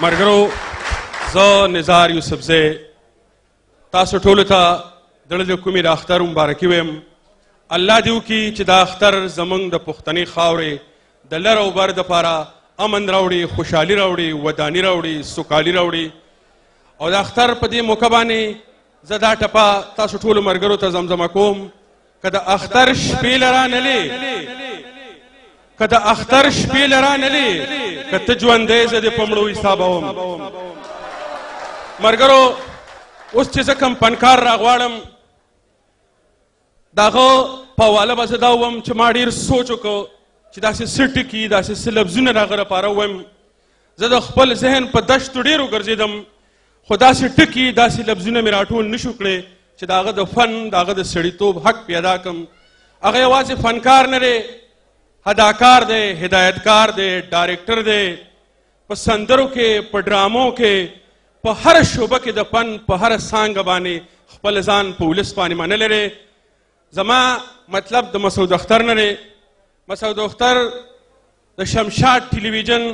مرګرو زه نزار یوسفزی تاسو ټولو ته د زړه د کومې د اختر مبارکي وایم. الله دې وکړي چې دا اختر زموږ د پښتنې خاورې د لر او بر دپاره امن راوړي، خوشحالي راوړي، وداني راوړي، سوکالي راوړي. او د اختر په دې موقع باندې زه دا ټپه تاسو ټولو ملګرو ته زمزمه کوم: که د اختر شپې لرانلې، که د اختر شپې لرانلې، که ته ژوندی زه دې په مړو حسابوم. ملګرو اوس چې زه کوم فنکار راغواړم د هغه په حواله به زه دا ووایم چې ما ډېر سوچ وکړو چې داسې څه ټکي، داسې څه لفظونه د هغه لپاره ووایم. زه د خپل ذهن په دشتو ډېر وګرځېدم، خو داسې ټکي، داسې لفظونه مې راټول نه شو کړی چې د هغه د فن، د هغه د سړیتوب حق پیدا کړم. هغه یوازې فنکار نه دی، اداکار دی، هدایتکار دی، ډایرکټر دی. په سندرو کې، په ډرامو کې، په هر شعبه کې د فن په هر څانګه باندې خپل ځان په ولس باندې منلی دی. زما مطلب د مسعود اختر نه دی. مسعود اختر د شمشاد ټلویزیون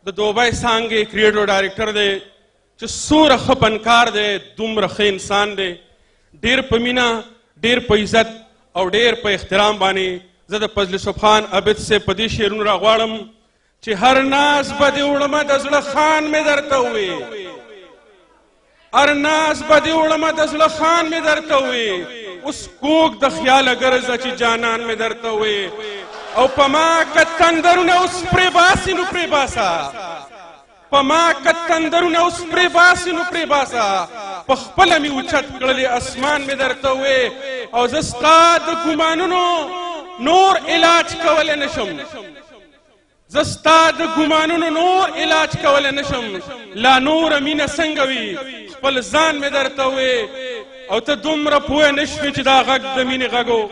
د دوبۍ څانګې کریټر ډایرکټر دی چې څومره ښه فنکار دی، دومره ښه انسان دی. ډېر په مینه، ډېر په عزت او ډېر په احترام باندې زه د فضل یوسف خان عابد صاحب په دې شعرونه راغواړم چې هر ناز به دې وړمه د زړه خان مې درته ووې، هر ناز به دې وړمه د زړه خان مې درته ووې، اوس کوږ د خیاله ګرځه چې جانان مې درته ووې. او په ما که تندرونه اوس پرې باسي نو پرې باسه، په ما که تندرونه اوس پرې باسي نو پرې باسه، په خپله مې اوچت کړلې اسمان مې درته ووې. او زه ستا د ګمانونو نور علاج کولی نشم، زه ستا د ګمانونو نور علاج کولی نشم. لا نوره مینه څنګه وي خپل ځان مې درته ووې. او ته دومره پوه نه شوې چې دا غږ د مینې غږو،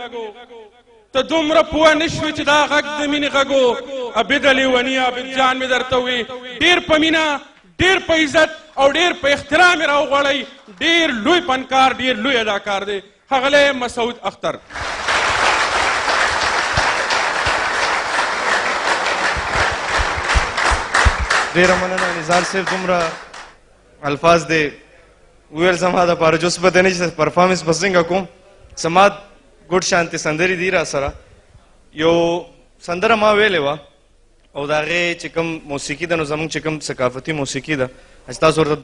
ته دومره پوه نه شوې چې دا غږ د مینې غږو. عابد لیوني، عابد جان مې درته ووې. ډېر په مینه، ډېر په عزت او ډېر په احترام یې راوغواړئ. ډېر لوی فنکار، ډېر لوی اداکار دی ښاغلی مسعود اختر. ډېره مننه نزار صاحب، دومره الفاظ دی وویل زما دپاره چې اوس پته نه چې پرفارمنس به څنګه کوم. زما ګډ شانتې سندرې دي را سره. یو سندره ما ویلې وه او د هغې چې کوم موسیقي ده نو زموږ چې کوم ثقافتي موسیقي ده چې تاسو ورته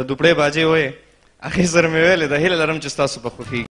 دوپړې باجې وایې، هغې سره مې ویلې ده. هیله لرم چې ستاسو به خوښېږي.